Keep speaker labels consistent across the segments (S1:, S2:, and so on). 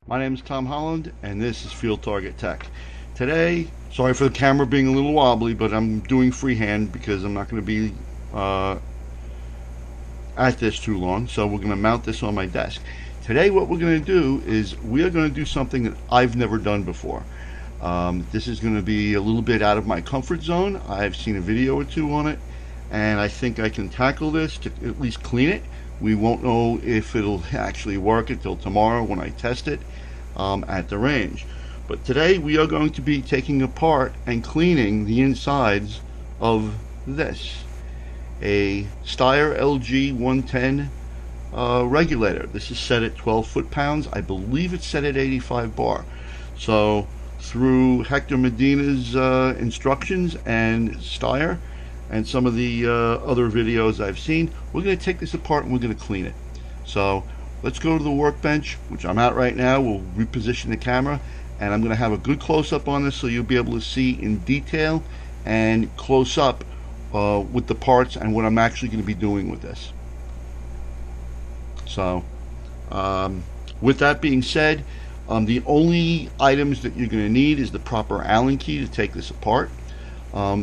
S1: My name is Tom Holland, and this is Field Target Tech. Today, sorry for the camera being a little wobbly, but I'm doing freehand because I'm not going to be at this too long, so we're going to mount this on my desk. Today what we're going to do is we are going to do something that I've never done before. This is going to be a little bit out of my comfort zone. I've seen a video or two on it, and I think I can tackle this to at least clean it. We won't know if it'll actually work until tomorrow when I test it at the range. But today we are going to be taking apart and cleaning the insides of this. A STEYR LG 110 regulator. This is set at 12 foot-pounds. I believe it's set at 85 bar. So through Hector Medina's instructions and STEYR and some of the other videos I've seen, we're going to take this apart and we're going to clean it. So let's go to the workbench, which I'm at right now. We'll reposition the camera, and I'm going to have a good close-up on this so you'll be able to see in detail and close up with the parts and what I'm actually going to be doing with this. So with that being said, the only items that you're going to need is the proper Allen key to take this apart,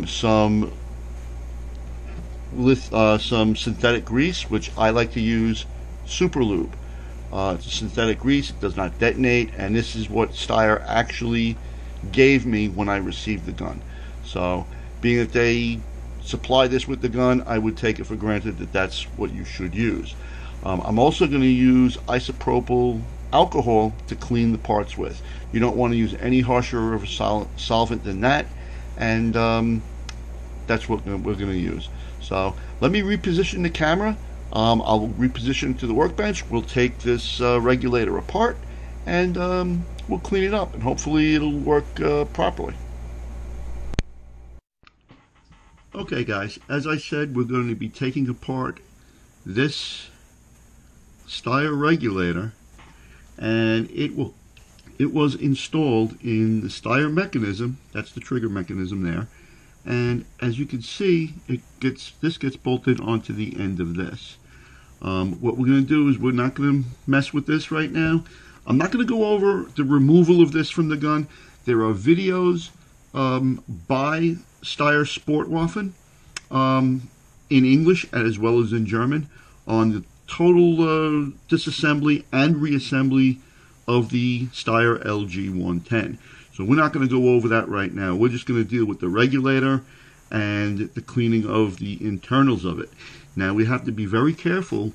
S1: some synthetic grease, which I like to use Super Lube. It's a synthetic grease, it does not detonate, and this is what STEYR actually gave me when I received the gun. So being that they supply this with the gun, I would take it for granted that that's what you should use. I'm also going to use isopropyl alcohol to clean the parts with. You don't want to use any harsher of a solvent than that, and that's what we're going to use. So let me reposition the camera. I'll reposition to the workbench. We'll take this regulator apart, and we'll clean it up, and hopefully it'll work properly. Okay guys, as I said, we're going to be taking apart this STEYR regulator, and it was installed in the STEYR mechanism. That's the trigger mechanism there, and as you can see, this gets bolted onto the end of this. What we're going to do is we're not going to mess with this right now. I'm not going to go over the removal of this from the gun. There are videos by STEYR Sportwaffen in English as well as in German on the total disassembly and reassembly of the STEYR LG 110. So we're not going to go over that right now. We're just going to deal with the regulator and the cleaning of the internals of it. Now we have to be very careful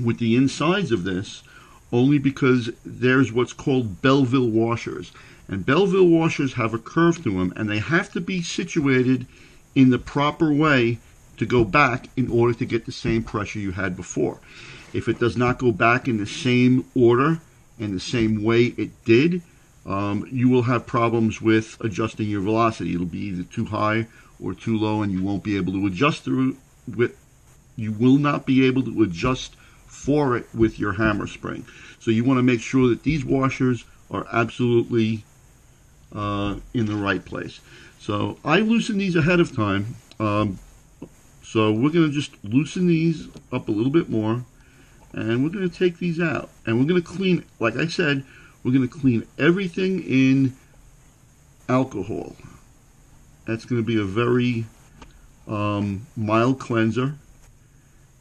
S1: with the insides of this, only because there's what's called Belleville washers. And Belleville washers have a curve to them, and they have to be situated in the proper way to go back in order to get the same pressure you had before. If it does not go back in the same order and the same way it did, you will have problems with adjusting your velocity. It'll be either too high or too low, and you won't be able to adjust through with. You will not be able to adjust for it with your hammer spring. So you want to make sure that these washers are absolutely in the right place. So I loosen these ahead of time. So we're going to just loosen these up a little bit more, and we're going to take these out, and we're going to clean, like I said, we're going to clean everything in alcohol. That's going to be a very mild cleanser,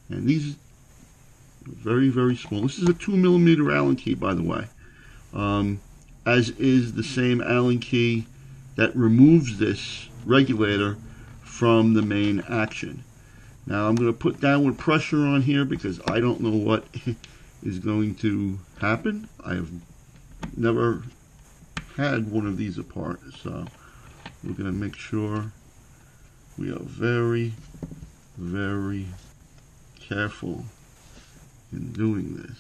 S1: and these are very, very small. This is a 2mm Allen key, by the way, as is the same Allen key that removes this regulator from the main action. Now I'm going to put downward pressure on here because I don't know what is going to happen. I have never had one of these apart, so we're going to make sure we are very, very careful in doing this.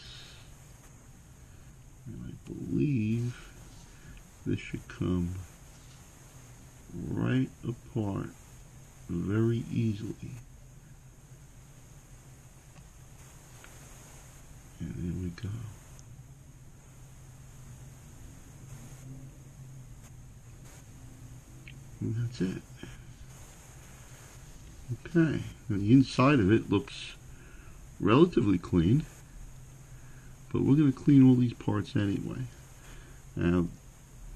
S1: And I believe this should come right apart very easily. And there we go. And that's it. Okay, now the inside of it looks relatively clean, but we're going to clean all these parts anyway. Now,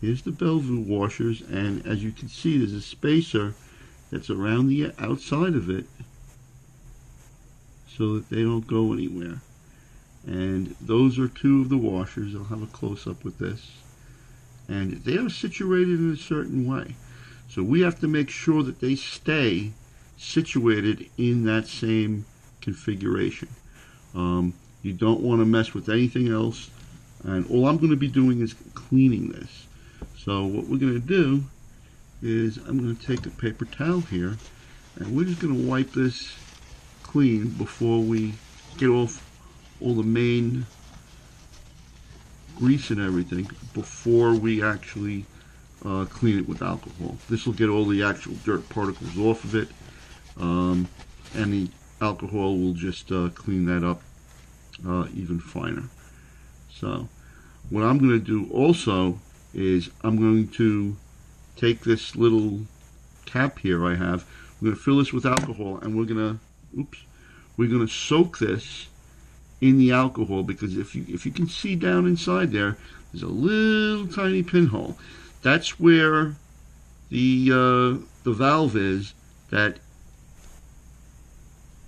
S1: here's the Belleville washers, and as you can see, there's a spacer that's around the outside of it so that they don't go anywhere. And those are two of the washers. I'll have a close-up with this. And they are situated in a certain way. So we have to make sure that they stay situated in that same configuration. You don't want to mess with anything else. And all I'm going to be doing is cleaning this. So what we're going to do is I'm going to take a paper towel here, and we're just going to wipe this clean before we get off all the main grease and everything before we actually clean it with alcohol. This will get all the actual dirt particles off of it, and the alcohol will just clean that up even finer. So what I'm going to do also is I'm going to take this little cap here I have. We're going to fill this with alcohol, and we're going to soak this in the alcohol, because if you can see down inside there, there's a little tiny pinhole. That's where the valve is. That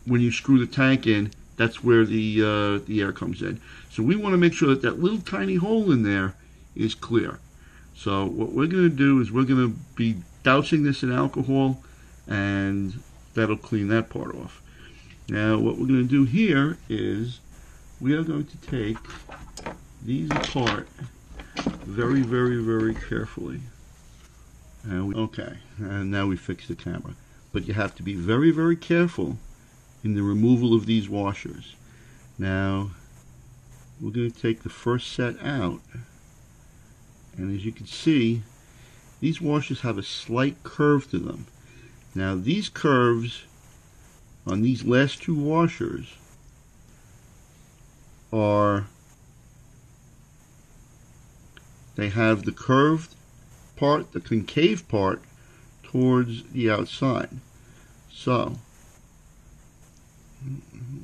S1: when you screw the tank in, that's where the air comes in. So we want to make sure that that little tiny hole in there is clear. So what we're going to do is we're going to be dousing this in alcohol, and that'll clean that part off. Now what we're going to do here is we are going to take these apart very, very, very carefully. Okay, and now we fix the camera. But you have to be very, very careful in the removal of these washers. Now, we're going to take the first set out. And as you can see, these washers have a slight curve to them. Now, these curves on these last two washers they have the curved part, the concave part, towards the outside. So,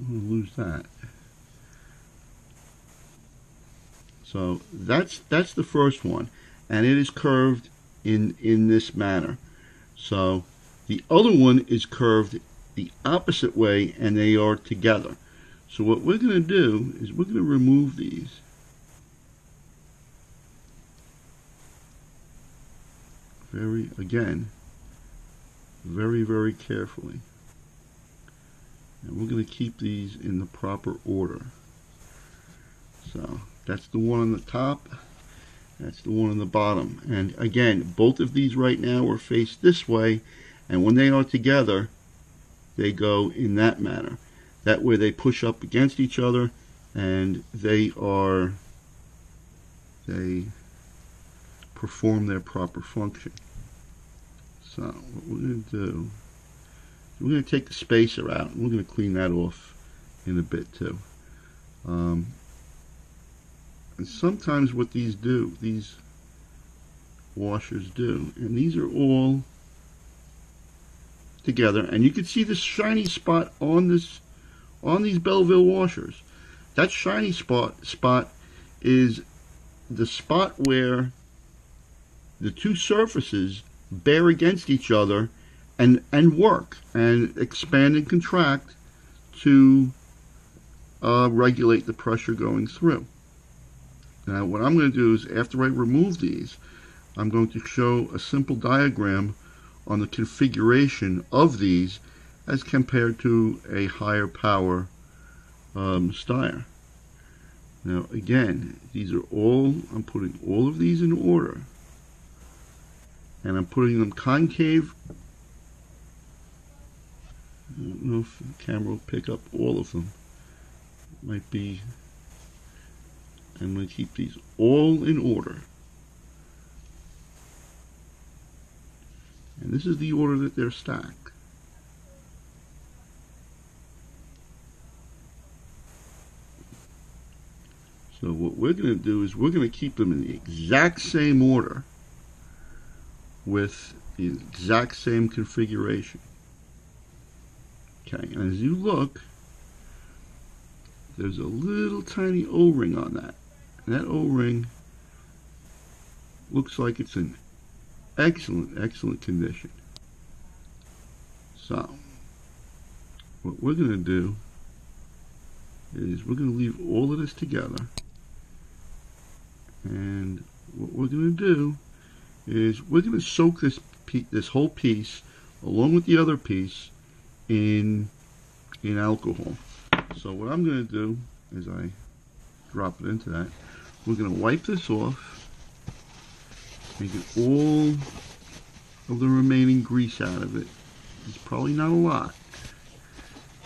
S1: we'll lose that. So that's the first one, and it is curved in this manner. So the other one is curved the opposite way, and they are together. So what we're going to do is we're going to remove these. Very carefully. And we're going to keep these in the proper order. So that's the one on the top. That's the one on the bottom. And again, both of these right now are faced this way. And when they are together, they go in that manner. That way they push up against each other, and they perform their proper function. So what we're going to do, we're going to take the spacer out, and we're going to clean that off in a bit too. And sometimes what these washers do, and these are all together, and you can see this shiny spot on these Belleville washers. That shiny spot is the spot where the two surfaces bear against each other and work and expand and contract to regulate the pressure going through. Now what I'm going to do is, after I remove these, I'm going to show a simple diagram on the configuration of these as compared to a higher power STEYR. Now again, these are all, I'm putting all of these in order, and I'm putting them concave. I don't know if the camera will pick up all of them. It might be. I'm going to keep these all in order. And this is the order that they're stacked. So what we're going to do is we're going to keep them in the exact same order with the exact same configuration. Okay, and as you look, there's a little tiny O-ring on that. And that O-ring looks like it's in excellent condition. So what we're going to do is we're going to leave all of this together, and what we're going to do is we're going to soak this whole piece along with the other piece in alcohol. So what I'm going to do is I drop it into that. We're going to wipe this off and get all of the remaining grease out of it. It's probably not a lot,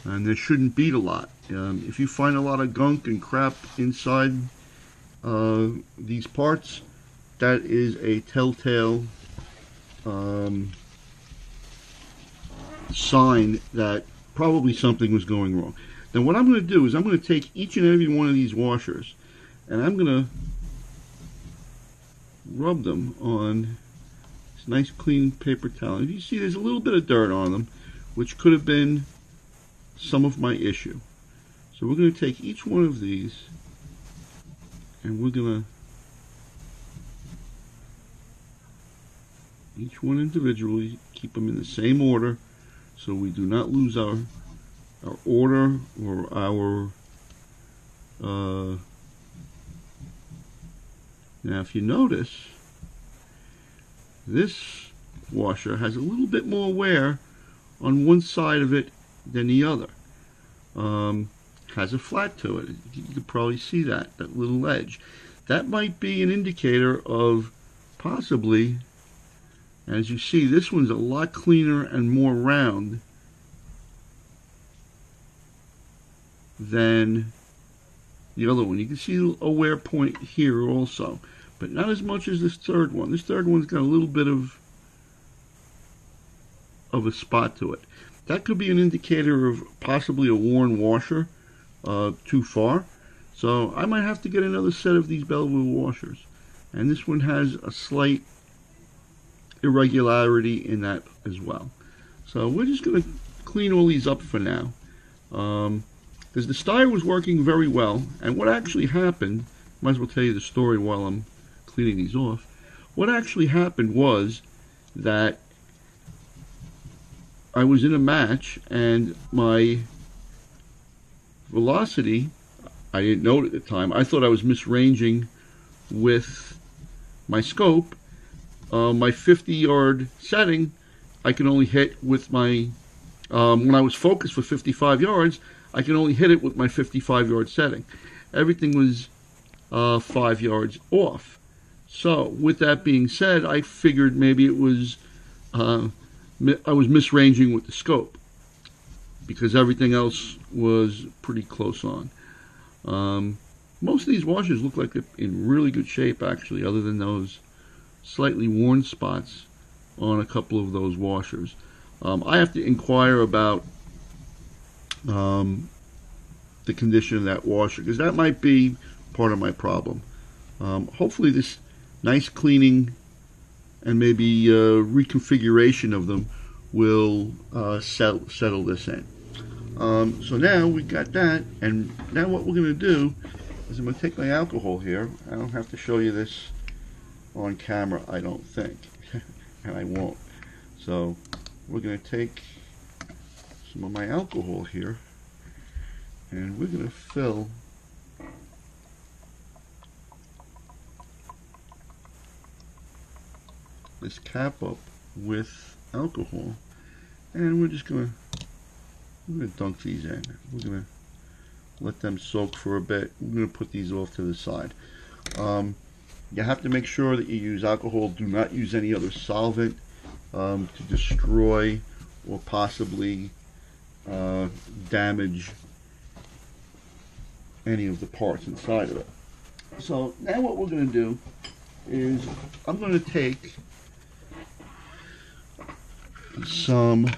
S1: and there shouldn't be a lot. If you find a lot of gunk and crap inside these parts, that is a telltale sign that probably something was going wrong. Then what I'm going to do is I'm going to take each and every one of these washers and I'm going to rub them on this nice clean paper towel. If you see, there's a little bit of dirt on them, which could have been some of my issue. So we're going to take each one of these and we're going to each one individually keep them in the same order so we do not lose our order or our now if you notice, this washer has a little bit more wear on one side of it than the other. Has a flat to it. You can probably see that little edge. That might be an indicator of possibly, as you see, this one's a lot cleaner and more round than the other one. You can see a wear point here also, but not as much as this third one. This third one's got a little bit of a spot to it. That could be an indicator of possibly a worn washer too far. So I might have to get another set of these Bellevue washers. And this one has a slight irregularity in that as well. So we're just going to clean all these up for now. Because the STEYR was working very well. And what actually happened, might as well tell you the story while I'm cleaning these off. What actually happened was that I was in a match and my velocity, I didn't know it at the time. I thought I was misranging with my scope. My 50-yard setting, I can only hit with my, when I was focused for 55 yards, I can only hit it with my 55-yard setting. Everything was 5 yards off. So with that being said, I figured maybe it was, I was misranging with the scope, because everything else was pretty close on. Most of these washers look like they're in really good shape, actually, other than those slightly worn spots on a couple of those washers. I have to inquire about the condition of that washer, because that might be part of my problem. Hopefully this nice cleaning and maybe reconfiguration of them will settle this in. So now we got that, and now what we're going to do is I'm going to take my alcohol here. I don't have to show you this on camera, I don't think, and I won't. So we're going to take some of my alcohol here, and we're going to fill this cap up with alcohol, and we're just going to dunk these in. We're going to let them soak for a bit. We're going to put these off to the side. You have to make sure that you use alcohol. Do not use any other solvent to destroy or possibly damage any of the parts inside of it. So now what we're going to do is I'm going to take some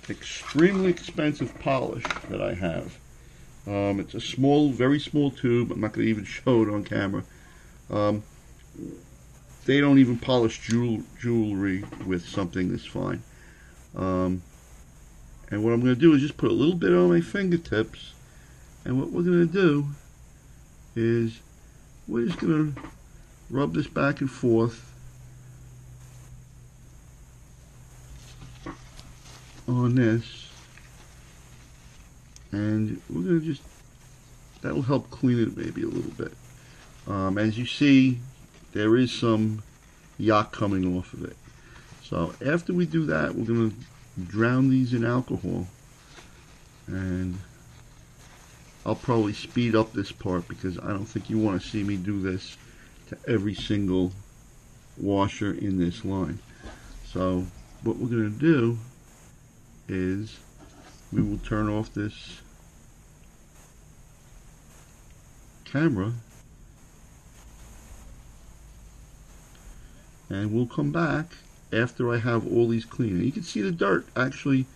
S1: extremely expensive polish that I have. It's a small, very small tube. I'm not going to even show it on camera. They don't even polish jewelry with something this fine. And what I'm going to do is just put a little bit on my fingertips, and what we're going to do is we're just going to rub this back and forth on this, and we're going to just, that will help clean it maybe a little bit. As you see, there is some yak coming off of it. So after we do that, we're going to drown these in alcohol, and I'll probably speed up this part because I don't think you want to see me do this to every single washer in this line. So what we're going to do is we will turn off this camera, and we'll come back after I have all these clean. And you can see the dirt actually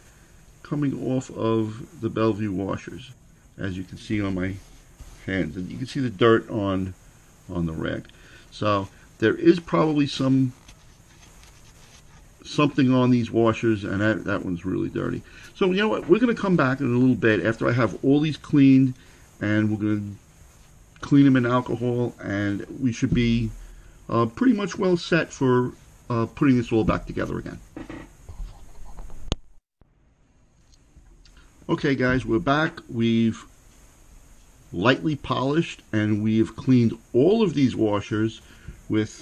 S1: coming off of the Bellevue washers, as you can see on my hands, and you can see the dirt on the rag. So there is probably something on these washers, and that one's really dirty. So you know what, we're going to come back in a little bit after I have all these cleaned, and we're going to clean them in alcohol, and we should be pretty much well set for putting this all back together again. Okay guys, we're back. We've lightly polished and we've cleaned all of these washers with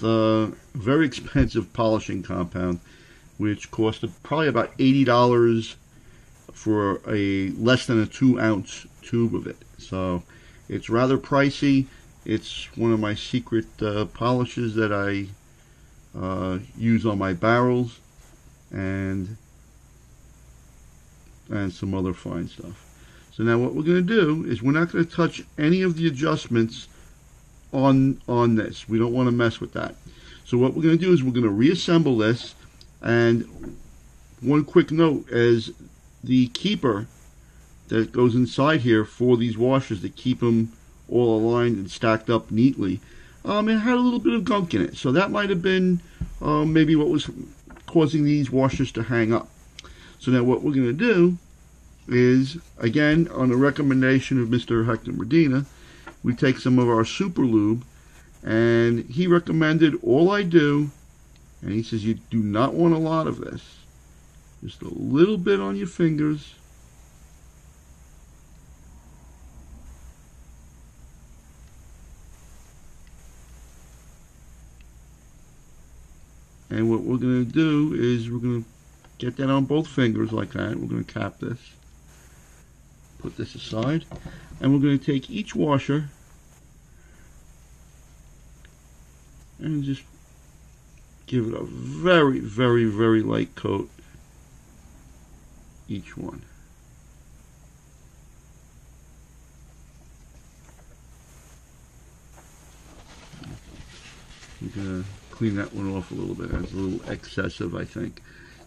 S1: very expensive polishing compound, which costed probably about $80 for a less than a 2-ounce tube of it. So it's rather pricey. It's one of my secret polishes that I use on my barrels and some other fine stuff. So now what we're going to do is we're not going to touch any of the adjustments on this. We don't want to mess with that. So what we're going to do is we're going to reassemble this. And one quick note, as the keeper that goes inside here for these washers to keep them all aligned and stacked up neatly, it had a little bit of gunk in it. So that might have been maybe what was causing these washers to hang up. So now what we're going to do is, again, on the recommendation of Mr. Hector Medina, we take some of our super lube, and he recommended all I do, and he says you do not want a lot of this, just a little bit on your fingers, and what we're going to do is we're going to get that on both fingers like that. We're going to cap this, put this aside, and we're going to take each washer and just give it a very, very, very light coat, each one. I'm going to clean that one off a little bit. That's a little excessive, I think.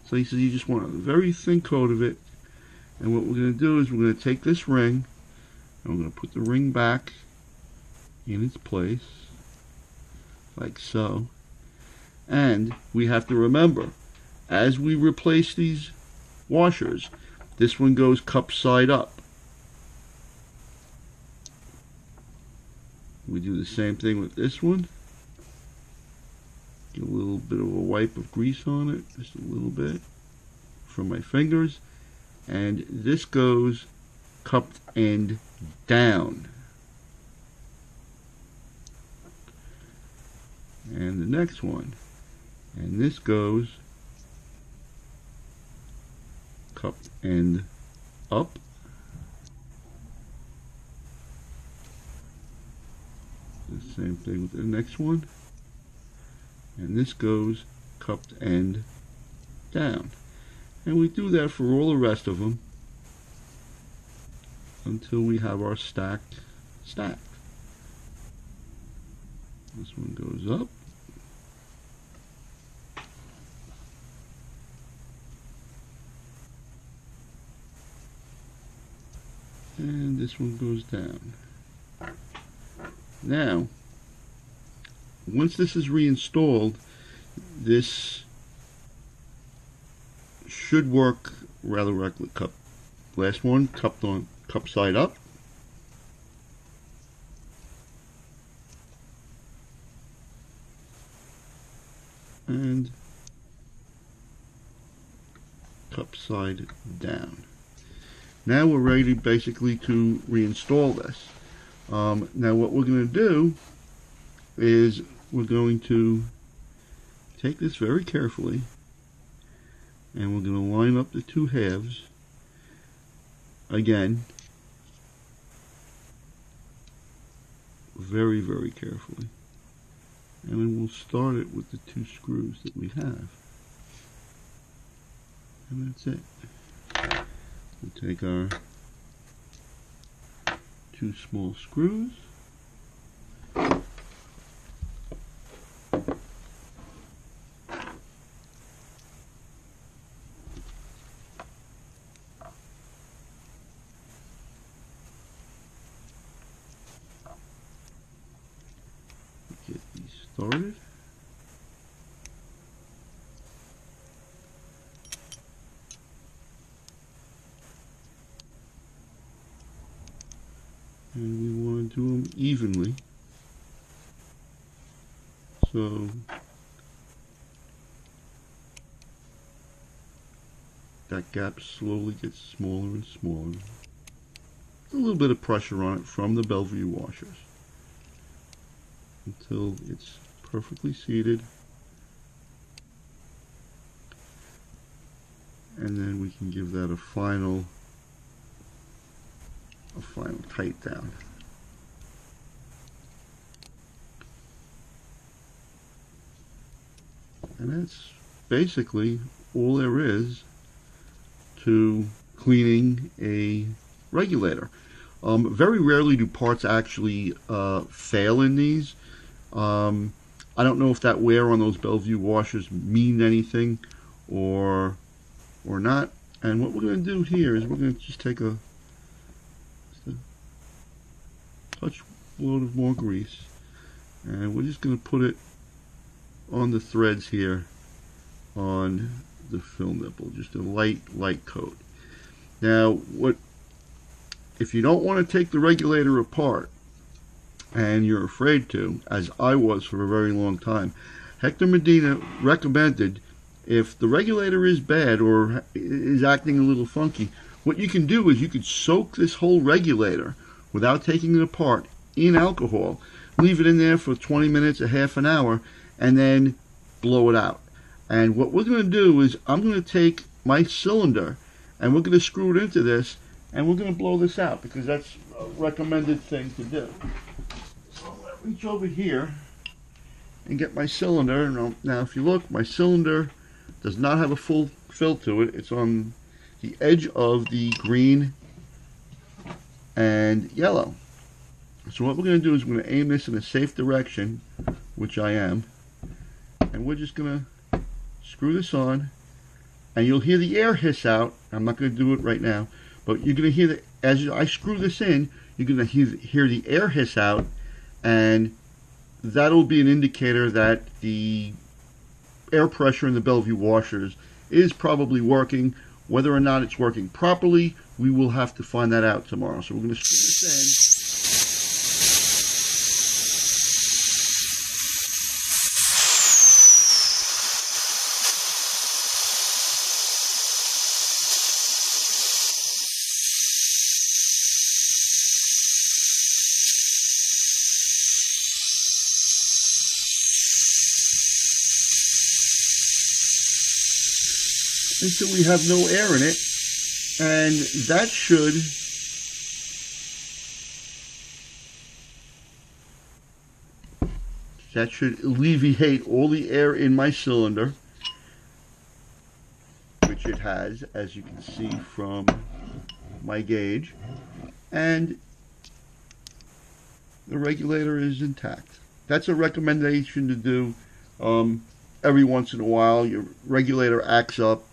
S1: So he says you just want a very thin coat of it. And what we're going to do is we're going to take this ring, and we're going to put the ring back in its place, like so. And we have to remember, as we replace these washers, this one goes cup side up. We do the same thing with this one. Get a little bit of a wipe of grease on it, just a little bit from my fingers, and this goes cupped end down. And the next one, and this goes cupped end up. The same thing with the next one. And this goes cupped end down. And we do that for all the rest of them until we have our stack stacked. This one goes up. And this one goes down. Now, once this is reinstalled, this should work rather correctly. Last one, cupped on, cup side up. and cup side down. Now we're ready basically to reinstall this. Now what we're going to do is we're going to take this very carefully and we're going to line up the two halves again very, very carefully. And then we'll start it with the two screws that we have. And that's it. We'll take our two small screws. Get these started. And we want to do them evenly, so that gap slowly gets smaller and smaller. A little bit of pressure on it from the Bellevue washers until it's perfectly seated, and then we can give that a final tight down. And that's basically all there is to cleaning a regulator. Very rarely do parts actually fail in these. I don't know if that wear on those Bellevue washers mean anything or not. And what we're going to do here is we're going to just take a touch load of more grease, and we're just going to put it on the threads here on the fill nipple, just a light coat. Now, if you don't want to take the regulator apart and you're afraid to, as I was for a very long time, Hector Medina recommended, if the regulator is bad or is acting a little funky, what you can do is you could soak this whole regulator without taking it apart in alcohol, leave it in there for 20 minutes, a half an hour, and then blow it out. And what we're going to do is I'm going to take my cylinder and we're going to screw it into this and we're going to blow this out, because that's a recommended thing to do. So I'm going to reach over here and get my cylinder. Now if you look, my cylinder does not have a full fill to it. It's on the edge of the green and yellow. So what we're going to do is we're going to aim this in a safe direction, which I am, and we're just going to screw this on, and you'll hear the air hiss out. I'm not going to do it right now, but you're going to hear that as I screw this in, you're going to hear the air hiss out, and that'll be an indicator that the air pressure in the Bellevue washers is probably working. Whether or not it's working properly, we will have to find that out tomorrow. So we're going to screw this in. Until we have no air in it, and that should alleviate all the air in my cylinder, which it has, as you can see from my gauge, and the regulator is intact. That's a recommendation to do every once in a while. Your regulator acts up.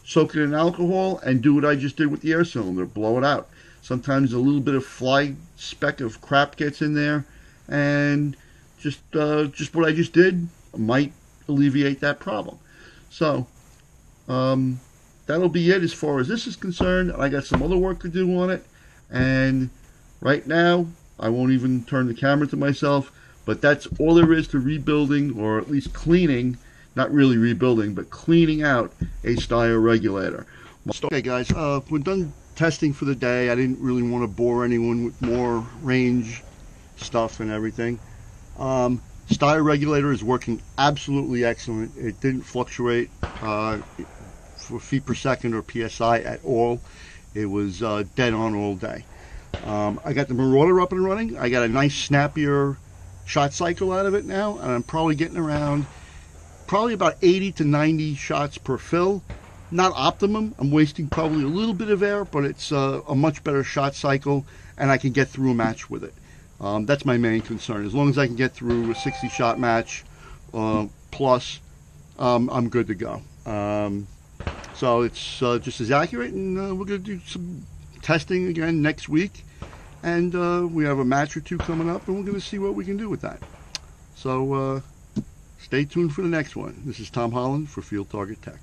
S1: Soak it in alcohol and do what I just did with the air cylinder. Blow it out. Sometimes a little bit of fly speck of crap gets in there, and just what I just did might alleviate that problem. So that'll be it as far as this is concerned. I got some other work to do on it, and right now I won't even turn the camera to myself, But that's all there is to rebuilding, or at least cleaning, not really rebuilding, but cleaning out a STEYR regulator. Okay guys, we're done testing for the day. I didn't really want to bore anyone with more range stuff and everything. STEYR regulator is working absolutely excellent. It didn't fluctuate for feet per second or PSI at all. It was dead on all day. I got the Marauder up and running. I got a nice snappier shot cycle out of it now, and I'm probably getting around about 80 to 90 shots per fill. Not optimum. I'm wasting probably a little bit of air, but it's a much better shot cycle, and I can get through a match with it. That's my main concern. As long as I can get through a 60 shot match plus, I'm good to go. So it's just as accurate, and we're going to do some testing again next week, and we have a match or two coming up, and we're going to see what we can do with that. So stay tuned for the next one. This is Tom Holland for Field Target Tech.